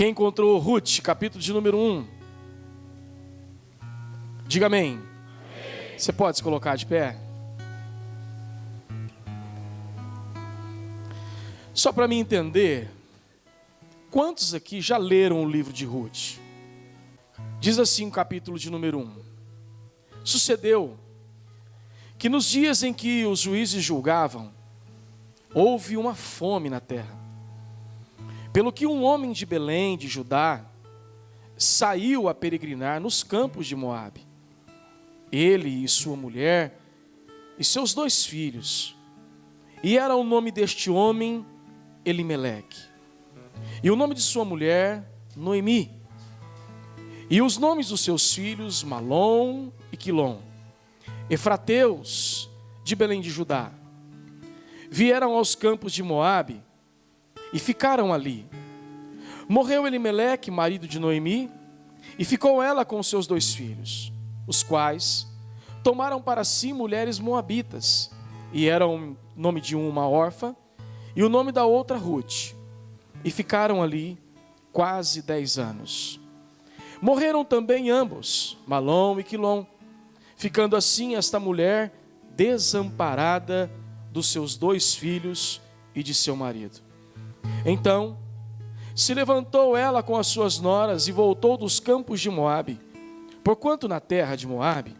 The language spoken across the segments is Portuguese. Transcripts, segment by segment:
Quem encontrou Ruth, capítulo de número 1? Diga amém. Amém. Você pode se colocar de pé? Só para mim entender, quantos aqui já leram o livro de Ruth? Diz assim o capítulo de número 1. Sucedeu que nos dias em que os juízes julgavam, houve uma fome na terra. Pelo que um homem de Belém, de Judá, saiu a peregrinar nos campos de Moabe. Ele e sua mulher e seus 2 filhos. E era o nome deste homem Elimeleque. E o nome de sua mulher, Noemi. E os nomes dos seus filhos, Malom e Quilom, efrateus de Belém de Judá. Vieram aos campos de Moabe e ficaram ali. Morreu Elimeleque, marido de Noemi, e ficou ela com seus 2 filhos, os quais tomaram para si mulheres moabitas, e era o nome de uma órfã, e o nome da outra Ruth, e ficaram ali quase 10 anos. Morreram também ambos, Malom e Quilom, ficando assim esta mulher desamparada dos seus 2 filhos e de seu marido. Então se levantou ela com as suas noras e voltou dos campos de Moabe, porquanto na terra de Moabe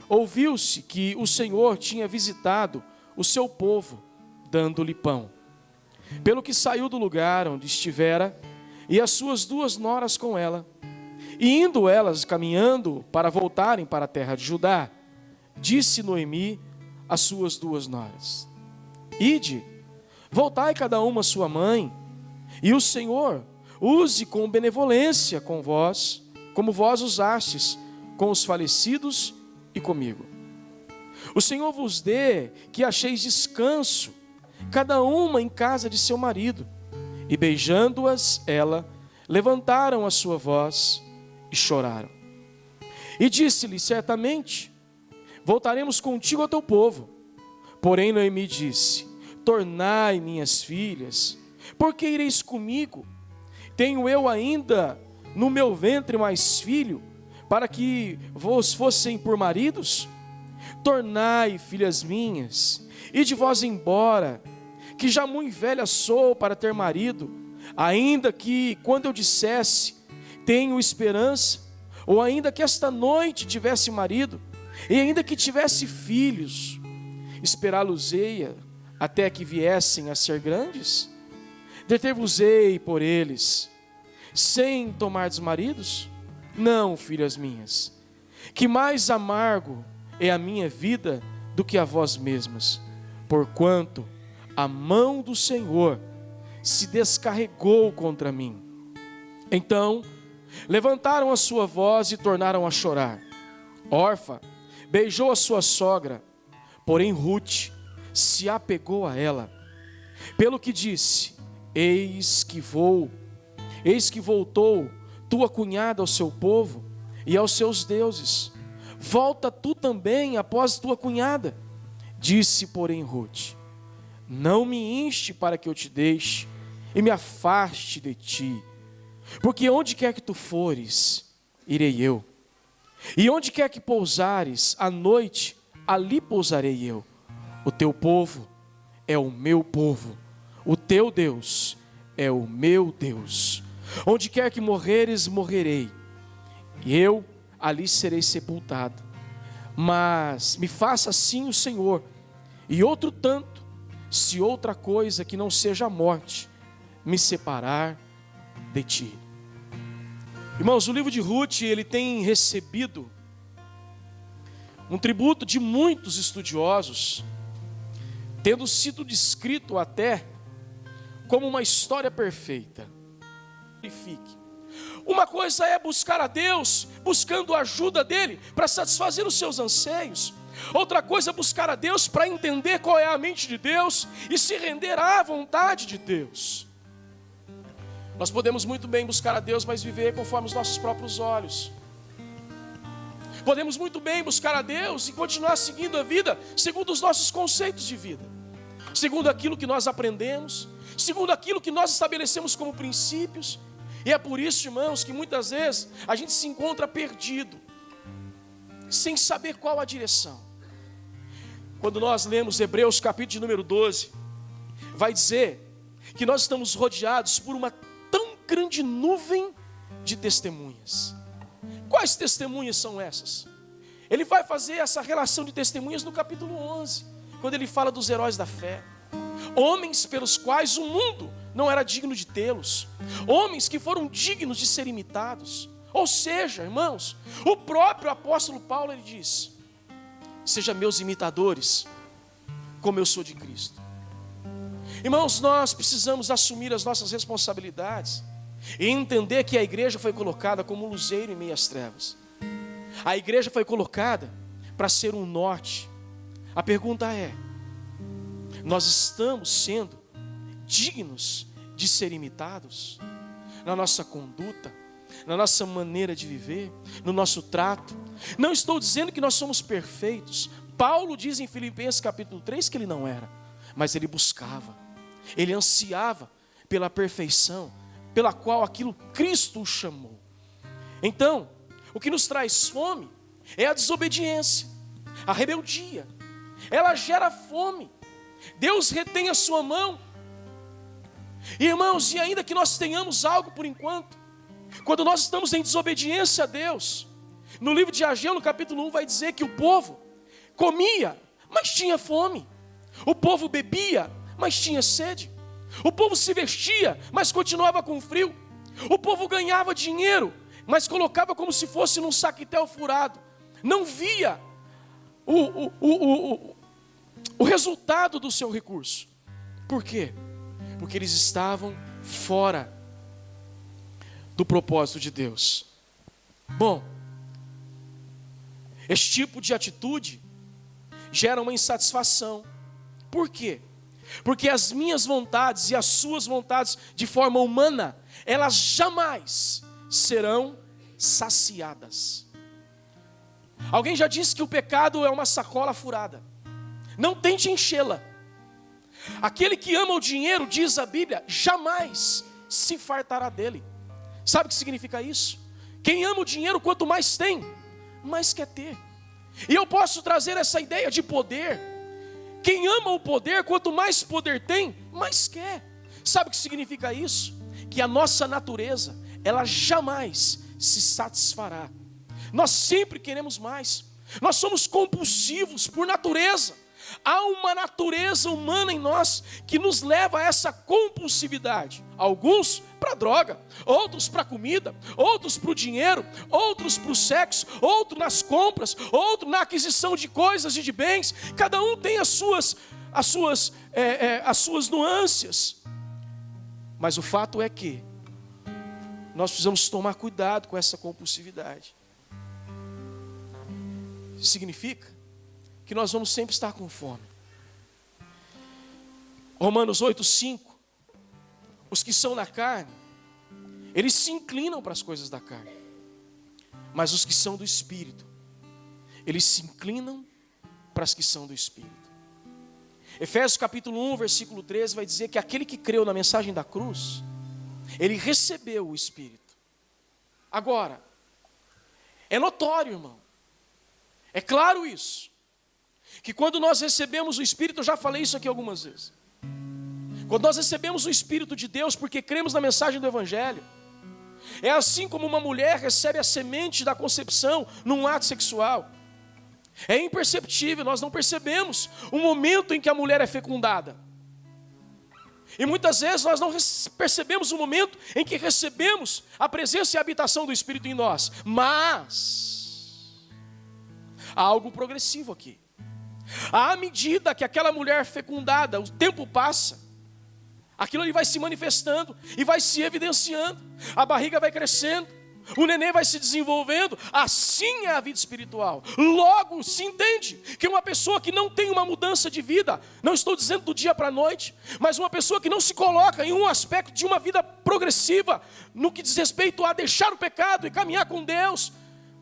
ouviu-se que o Senhor tinha visitado o seu povo, dando-lhe pão. Pelo que saiu do lugar onde estivera, e as suas 2 noras com ela, e indo elas caminhando para voltarem para a terra de Judá, disse Noemi às suas 2 noras: Ide, voltai cada uma à sua mãe, e o Senhor use com benevolência com vós, como vós usastes com os falecidos e comigo. O Senhor vos dê que acheis descanso, cada uma em casa de seu marido. E beijando-as, ela levantaram a sua voz e choraram. E disse-lhe: certamente voltaremos contigo ao teu povo. Porém Noemi disse: tornai, minhas filhas, porque ireis comigo? Tenho eu ainda no meu ventre mais filho, para que vos fossem por maridos? Tornai, filhas minhas, e de vós embora, que já muito velha sou para ter marido, ainda que quando eu dissesse, tenho esperança, ou ainda que esta noite tivesse marido, e ainda que tivesse filhos, esperá-los-eia até que viessem a ser grandes? Deter-vos-ei por eles, sem tomardes maridos? Não, filhas minhas, que mais amargo é a minha vida do que a vós mesmas, porquanto a mão do Senhor se descarregou contra mim. Então levantaram a sua voz e tornaram a chorar. Orfa beijou a sua sogra, porém Ruth se apegou a ela, pelo que disse: Eis que voltou tua cunhada ao seu povo e aos seus deuses. Volta tu também após tua cunhada. Disse, porém, Ruth: não me inste para que eu te deixe e me afaste de ti, porque onde quer que tu fores, irei eu, e onde quer que pousares à noite, ali pousarei eu. O teu povo é o meu povo, o teu Deus é o meu Deus. Onde quer que morreres, morrerei, e eu ali serei sepultado. Mas me faça assim o Senhor, e outro tanto, se outra coisa que não seja a morte me separar de ti. Irmãos, o livro de Ruth, ele tem recebido um tributo de muitos estudiosos, tendo sido descrito até como uma história perfeita. Uma coisa é buscar a Deus, buscando a ajuda dele para satisfazer os seus anseios. Outra coisa é buscar a Deus para entender qual é a mente de Deus e se render à vontade de Deus. Nós podemos muito bem buscar a Deus, mas viver conforme os nossos próprios olhos. Podemos muito bem buscar a Deus e continuar seguindo a vida segundo os nossos conceitos de vida, segundo aquilo que nós aprendemos, segundo aquilo que nós estabelecemos como princípios. E é por isso, irmãos, que muitas vezes a gente se encontra perdido, sem saber qual a direção. Quando nós lemos Hebreus capítulo de número 12, vai dizer que nós estamos rodeados por uma tão grande nuvem de testemunhas. Quais testemunhas são essas? Ele vai fazer essa relação de testemunhas no capítulo 11, quando ele fala dos heróis da fé. Homens pelos quais o mundo não era digno de tê-los. Homens que foram dignos de ser imitados. Ou seja, irmãos, o próprio apóstolo Paulo, ele diz: seja meus imitadores, como eu sou de Cristo. Irmãos, nós precisamos assumir as nossas responsabilidades e entender que a igreja foi colocada como um luzeiro em meio às trevas. A igreja foi colocada para ser um norte. A pergunta é: nós estamos sendo dignos de ser imitados? Na nossa conduta, na nossa maneira de viver, no nosso trato. Não estou dizendo que nós somos perfeitos. Paulo diz em Filipenses capítulo 3 que ele não era, mas ele buscava, ele ansiava pela perfeição, pela qual aquilo Cristo o chamou. Então, o que nos traz fome é a desobediência, a rebeldia. Ela gera fome. Deus retém a sua mão. Irmãos, e ainda que nós tenhamos algo por enquanto, quando nós estamos em desobediência a Deus, no livro de Ageu, no capítulo 1, vai dizer que o povo comia, mas tinha fome. O povo bebia, mas tinha sede. O povo se vestia, mas continuava com frio. O povo ganhava dinheiro, mas colocava como se fosse num saquetel furado. Não via o resultado do seu recurso. Por quê? Porque eles estavam fora do propósito de Deus. Bom, esse tipo de atitude gera uma insatisfação. Por quê? Porque as minhas vontades e as suas vontades de forma humana, elas jamais serão saciadas. Alguém já disse que o pecado é uma sacola furada. Não tente enchê-la. Aquele que ama o dinheiro, diz a Bíblia, jamais se fartará dele. Sabe o que significa isso? Quem ama o dinheiro, quanto mais tem, mais quer ter. E eu posso trazer essa ideia de poder. Quem ama o poder, quanto mais poder tem, mais quer. Sabe o que significa isso? Que a nossa natureza, ela jamais se satisfará. Nós sempre queremos mais. Nós somos compulsivos por natureza. Há uma natureza humana em nós que nos leva a essa compulsividade. Alguns para a droga, outros para a comida, outros para o dinheiro, outros para o sexo, outros nas compras, outros na aquisição de coisas e de bens. Cada um tem as suas nuances. Mas o fato é que nós precisamos tomar cuidado com essa compulsividade. Significa que nós vamos sempre estar com fome. Romanos 8:5. Os que são na carne, eles se inclinam para as coisas da carne. Mas os que são do Espírito, eles se inclinam para as que são do Espírito. Efésios capítulo 1, versículo 13 vai dizer que aquele que creu na mensagem da cruz, ele recebeu o Espírito. Agora, é notório, irmão, é claro isso, que quando nós recebemos o Espírito, eu já falei isso aqui algumas vezes, quando nós recebemos o Espírito de Deus porque cremos na mensagem do Evangelho, é assim como uma mulher recebe a semente da concepção num ato sexual. É imperceptível, nós não percebemos o momento em que a mulher é fecundada. E muitas vezes nós não percebemos o momento em que recebemos a presença e a habitação do Espírito em nós. Mas há algo progressivo aqui. À medida que aquela mulher fecundada, o tempo passa, aquilo ali vai se manifestando e vai se evidenciando. A barriga vai crescendo, o neném vai se desenvolvendo. Assim é a vida espiritual. Logo se entende que uma pessoa que não tem uma mudança de vida, não estou dizendo do dia para a noite, mas uma pessoa que não se coloca em um aspecto de uma vida progressiva, no que diz respeito a deixar o pecado e caminhar com Deus,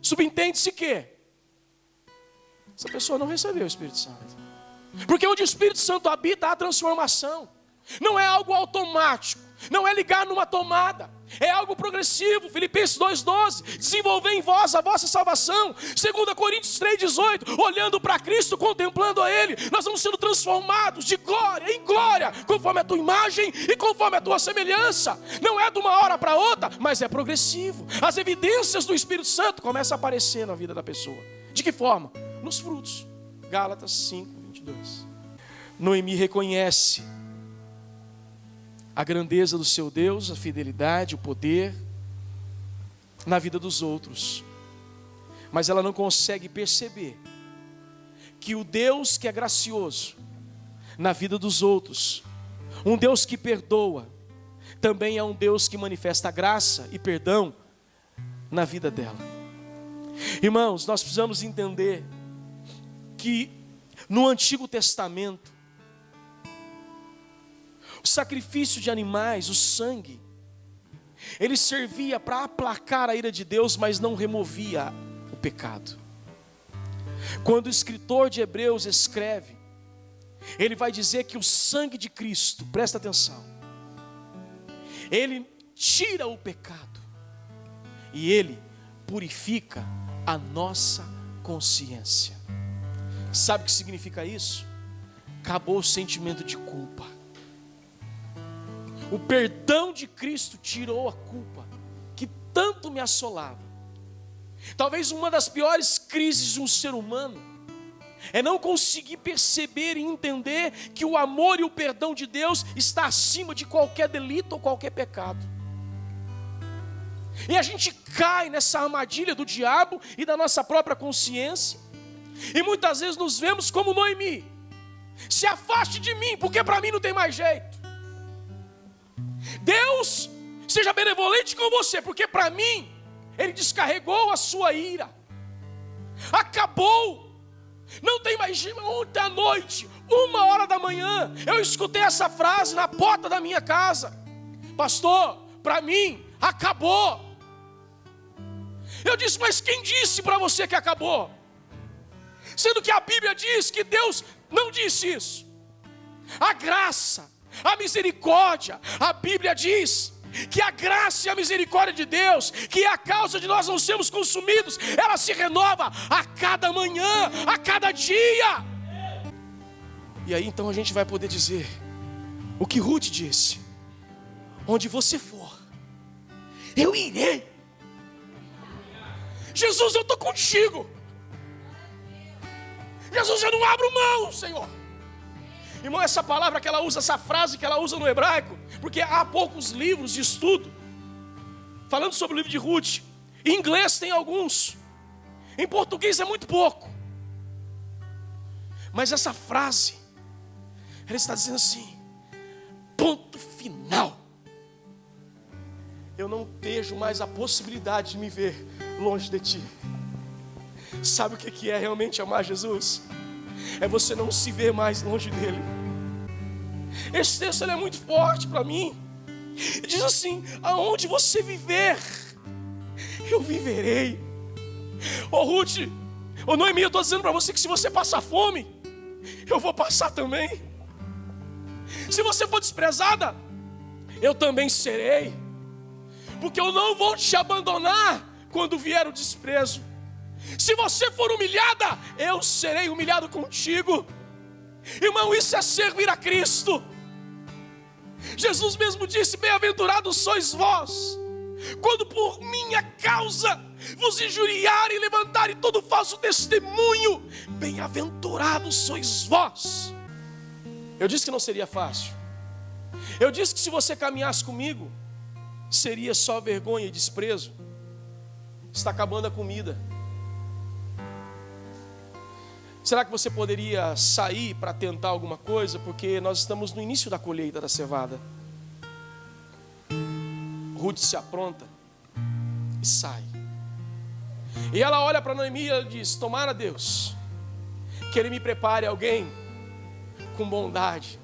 subentende-se que essa pessoa não recebeu o Espírito Santo. Porque onde o Espírito Santo habita, há transformação. Não é algo automático, não é ligar numa tomada. É algo progressivo. Filipenses 2,12, desenvolver em vós a vossa salvação. 2 Coríntios 3,18, olhando para Cristo, contemplando a Ele, nós vamos sendo transformados de glória em glória, conforme a tua imagem e conforme a tua semelhança. Não é de uma hora para outra, mas é progressivo. As evidências do Espírito Santo começam a aparecer na vida da pessoa. De que forma? Nos frutos. Gálatas 5:22. Noemi reconhece a grandeza do seu Deus, a fidelidade, o poder na vida dos outros. Mas ela não consegue perceber que o Deus que é gracioso na vida dos outros, um Deus que perdoa, também é um Deus que manifesta graça e perdão na vida dela. Irmãos, nós precisamos entender que no Antigo Testamento, o sacrifício de animais, o sangue, ele servia para aplacar a ira de Deus, mas não removia o pecado. Quando o escritor de Hebreus escreve, ele vai dizer que o sangue de Cristo, presta atenção, ele tira o pecado e ele purifica a nossa consciência. Sabe o que significa isso? Acabou o sentimento de culpa. O perdão de Cristo tirou a culpa que tanto me assolava. Talvez uma das piores crises de um ser humano é não conseguir perceber e entender que o amor e o perdão de Deus está acima de qualquer delito ou qualquer pecado. E a gente cai nessa armadilha do diabo e da nossa própria consciência. E muitas vezes nos vemos como Noemi: se afaste de mim, porque para mim não tem mais jeito. Deus seja benevolente com você, porque para mim Ele descarregou a sua ira. Acabou. Não tem mais jeito. Ontem à noite, 1h da manhã, eu escutei essa frase na porta da minha casa: pastor, para mim acabou. Eu disse: mas quem disse para você que acabou? Sendo que a Bíblia diz que Deus não disse isso. A graça, a misericórdia, a Bíblia diz que a graça e a misericórdia de Deus, que é a causa de nós não sermos consumidos, ela se renova a cada manhã, a cada dia. E aí então a gente vai poder dizer o que Ruth disse: onde você for, eu irei. Jesus, eu estou contigo. Jesus, eu não abro mão, Senhor. Irmão, essa palavra que ela usa, essa frase que ela usa no hebraico, porque há poucos livros de estudo falando sobre o livro de Ruth. Em inglês tem alguns, em português é muito pouco. Mas essa frase, ela está dizendo assim: ponto final. Eu não vejo mais a possibilidade de me ver longe de ti. Sabe o que é realmente amar Jesus? É você não se ver mais longe dele. Esse texto ele é muito forte para mim. Ele diz assim: aonde você viver, eu viverei. Ô Ruth, ô Noemi, eu estou dizendo para você que se você passar fome, eu vou passar também. Se você for desprezada, eu também serei. Porque eu não vou te abandonar quando vier o desprezo. Se você for humilhada, eu serei humilhado contigo. Irmão, isso é servir a Cristo. Jesus mesmo disse: bem-aventurados sois vós, quando por minha causa vos injuriarem e levantarem todo falso testemunho. Bem-aventurados sois vós. Eu disse que não seria fácil. Eu disse que se você caminhasse comigo, seria só vergonha e desprezo. Está acabando a comida. Será que você poderia sair para tentar alguma coisa? Porque nós estamos no início da colheita da cevada. Ruth se apronta e sai. E ela olha para Noemi e ela diz: tomara Deus que Ele me prepare alguém com bondade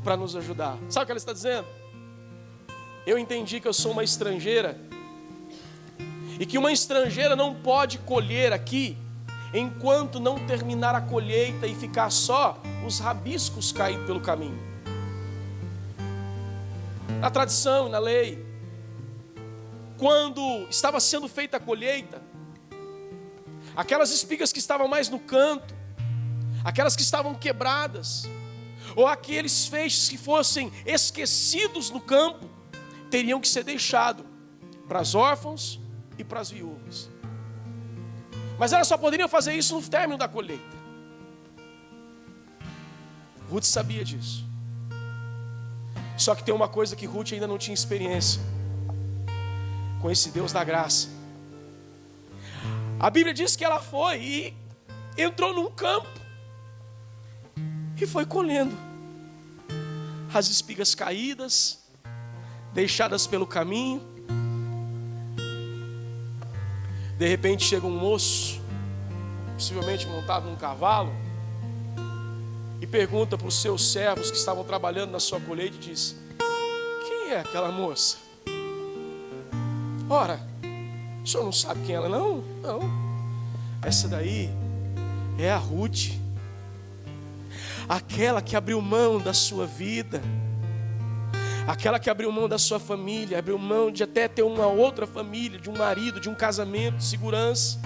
para nos ajudar. Sabe o que ela está dizendo? Eu entendi que eu sou uma estrangeira e que uma estrangeira não pode colher aqui enquanto não terminar a colheita e ficar só os rabiscos caindo pelo caminho. Na tradição, na lei, quando estava sendo feita a colheita, aquelas espigas que estavam mais no canto, aquelas que estavam quebradas, ou aqueles feixes que fossem esquecidos no campo, teriam que ser deixados para os órfãos e para as viúvas. Mas elas só poderiam fazer isso no término da colheita. Ruth sabia disso. Só que tem uma coisa que Ruth ainda não tinha experiência com esse Deus da graça. A Bíblia diz que ela foi e entrou num campo e foi colhendo as espigas caídas, deixadas pelo caminho. De repente chega um moço, possivelmente montado num cavalo, e pergunta para os seus servos que estavam trabalhando na sua colheita e diz: quem é aquela moça? Ora, o senhor não sabe quem ela é? Não, essa daí é a Ruth, aquela que abriu mão da sua vida, aquela que abriu mão da sua família, abriu mão de até ter uma outra família, de um marido, de um casamento, de segurança,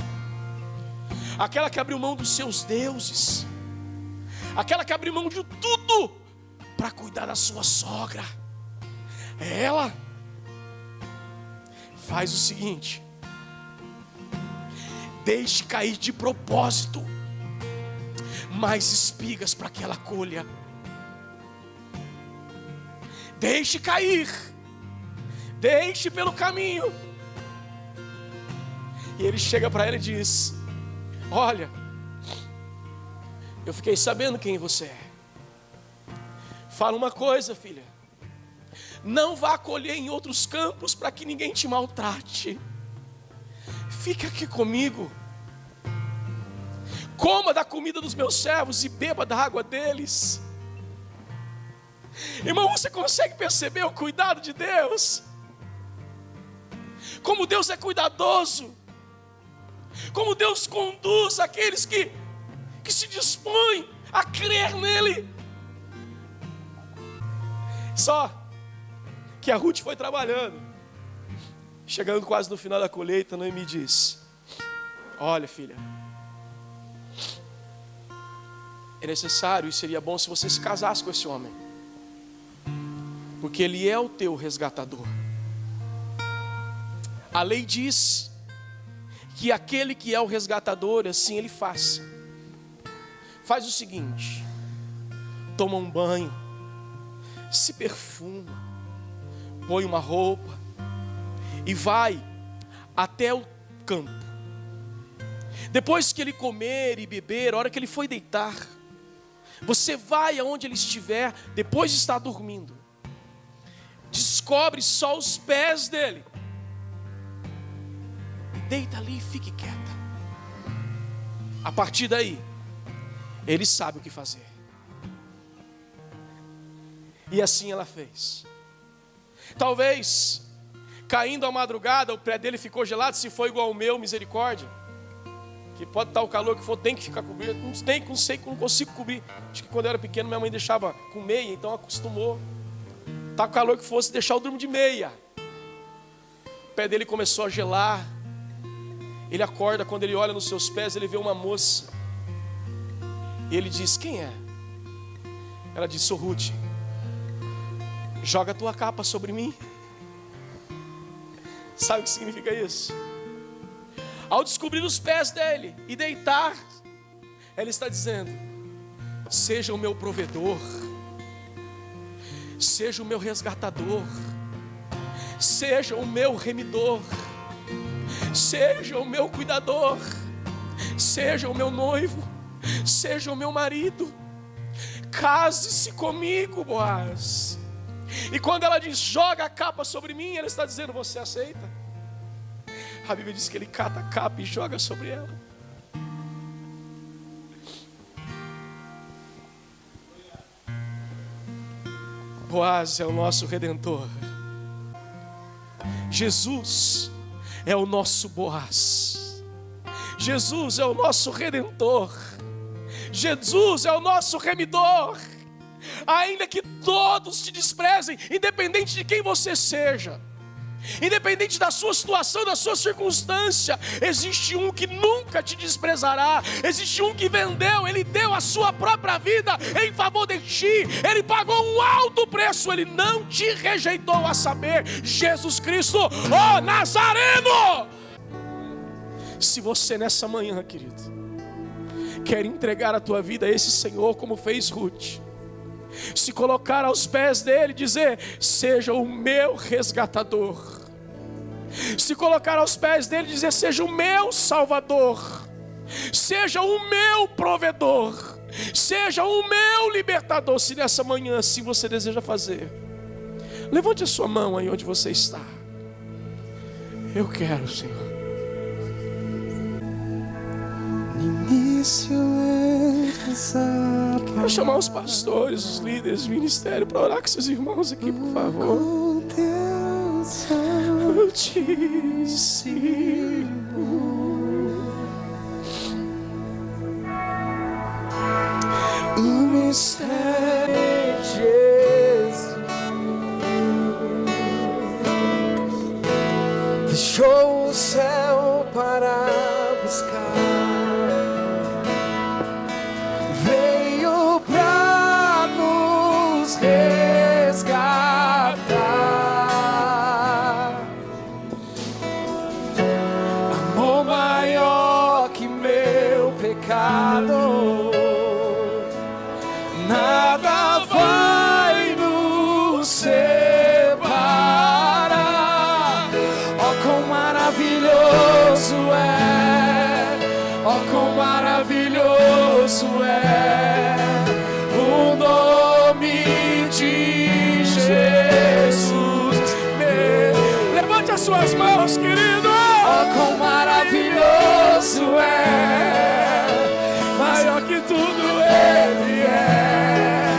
aquela que abriu mão dos seus deuses, aquela que abriu mão de tudo para cuidar da sua sogra. Ela faz o seguinte: deixe cair de propósito mais espigas para que ela colha. Deixe cair, deixe pelo caminho. E ele chega para ela e diz: olha, eu fiquei sabendo quem você é. Fala uma coisa, filha: não vá colher em outros campos para que ninguém te maltrate. Fica aqui comigo. Coma da comida dos meus servos e beba da água deles. Irmão, você consegue perceber o cuidado de Deus? Como Deus é cuidadoso. Como Deus conduz aqueles que se dispõem a crer nele. Só que a Ruth foi trabalhando. Chegando quase no final da colheita, Noemi disse: olha, filha, é necessário e seria bom se você se casasse com esse homem, porque ele é o teu resgatador. A lei diz que aquele que é o resgatador, assim ele faz. Faz o seguinte: toma um banho, se perfuma, põe uma roupa e vai até o campo. Depois que ele comer e beber, a hora que ele for deitar, você vai aonde ele estiver, depois de estar dormindo, descobre só os pés dele, deita ali e fique quieta. A partir daí, ele sabe o que fazer. E assim ela fez. Talvez, caindo a madrugada, o pé dele ficou gelado. Se for igual ao meu, misericórdia, que pode estar o calor que for, tem que ficar coberto. Não consigo cobrir. Acho que quando eu era pequeno, minha mãe deixava com meia, então acostumou. Tá o calor que fosse, deixar eu durmo de meia. O pé dele começou a gelar. Ele acorda, quando ele olha nos seus pés, ele vê uma moça. E ele diz: quem é? Ela diz: sou Ruth. Joga a tua capa sobre mim. Sabe o que significa isso? Ao descobrir os pés dele e deitar, ela está dizendo: seja o meu provedor, seja o meu resgatador, seja o meu remidor, seja o meu cuidador, seja o meu noivo, seja o meu marido. Case-se comigo, Boaz. E quando ela diz: joga a capa sobre mim, ela está dizendo: você aceita? A Bíblia diz que ele cata a capa e joga sobre ela. Boaz é o nosso Redentor. Jesus é o nosso Boaz. Jesus é o nosso Redentor. Jesus é o nosso remidor. Ainda que todos te desprezem, independente de quem você seja, Independente da sua situação, da sua circunstância, existe um que nunca te desprezará. Existe um que vendeu, ele deu a sua própria vida em favor de ti. Ele pagou um alto preço, ele não te rejeitou, a saber, Jesus Cristo, o Nazareno. Se você nessa manhã, querido, quer entregar a tua vida a esse Senhor como fez Ruth, se colocar aos pés dele e dizer: seja o meu resgatador. Se colocar aos pés dele e dizer: seja o meu salvador, seja o meu provedor, seja o meu libertador. Se nessa manhã assim você deseja fazer, levante a sua mão aí onde você está. Eu quero, Senhor. Quero chamar os pastores, os líderes do ministério para orar com seus irmãos aqui, por favor. Eu te sirvo. O mistério de Jesus deixou o céu para buscar. Nada vai nos separar. Oh, quão maravilhoso é! Oh, quão maravilhoso é o nome de Jesus. Levante as suas mãos, querido. Oh, quão maravilhoso é! Maior que tudo Ele é.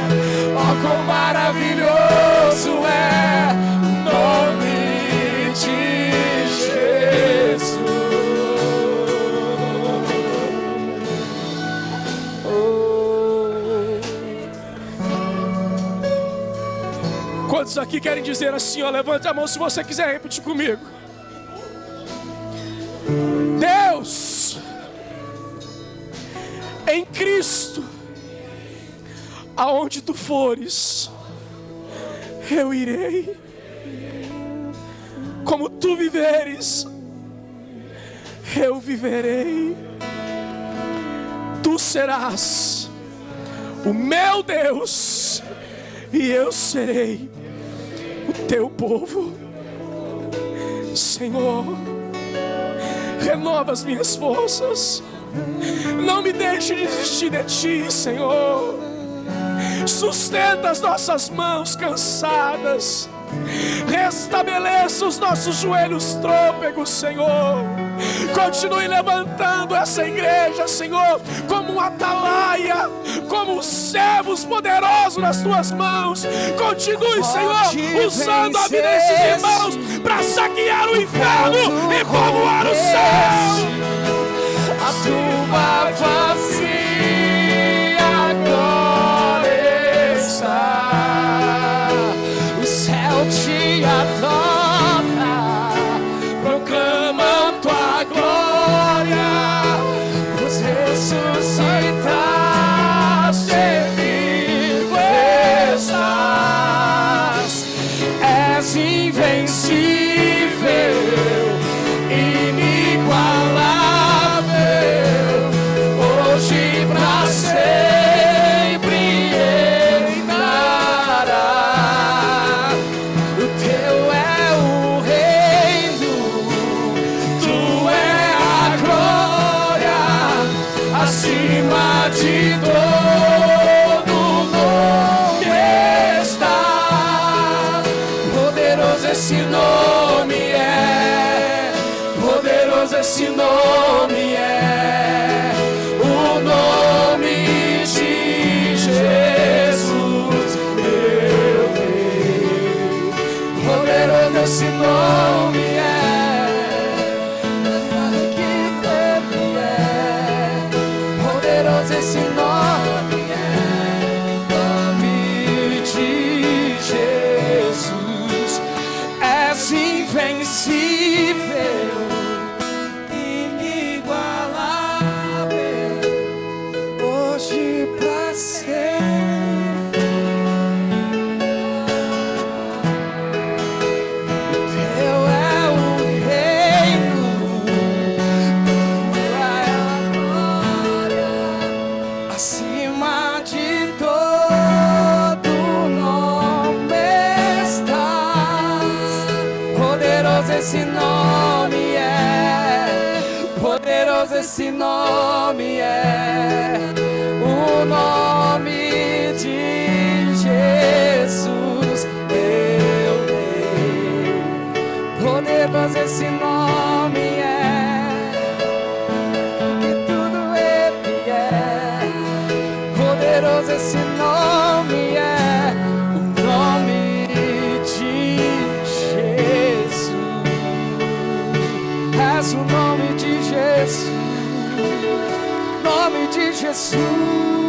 Oh, quão maravilhoso é o nome de Jesus. Oh. Quantos aqui querem dizer assim, ó? Levante a mão se você quiser repetir comigo. Deus, em Cristo, aonde tu fores, eu irei. Como tu viveres, eu viverei. Tu serás o meu Deus, e eu serei o teu povo. Senhor, renova as minhas forças. Não me deixe desistir de ti, Senhor. Sustenta as nossas mãos cansadas. Restabeleça os nossos joelhos trôpegos, Senhor. Continue levantando essa igreja, Senhor, como um atalaia, como servos poderosos nas tuas mãos. Continue, Senhor, usando a vida desses irmãos para saquear o inferno e povoar o céu. A tua face agora está, o céu te adora, proclama tua glória, pois ressuscitaste, vivo estás, és invencível, inigualável, hoje pra sempre reinará. O teu é o reino, tu é a glória, acima de todo nome está. Poderoso esse nome é, poderoso esse nome é, o nome de Jesus, meu Rei. Poderoso esse nome é, que tempo é, poderoso esse nome é, nome de Jesus, és invencível. nome é, poderoso esse nome é, o nome de Jesus, meu Rei. Poderoso esse nome é, que tudo Ele é. Poderoso esse nome é, o nome de Jesus. És o nome de Jesus, nome de Jesus.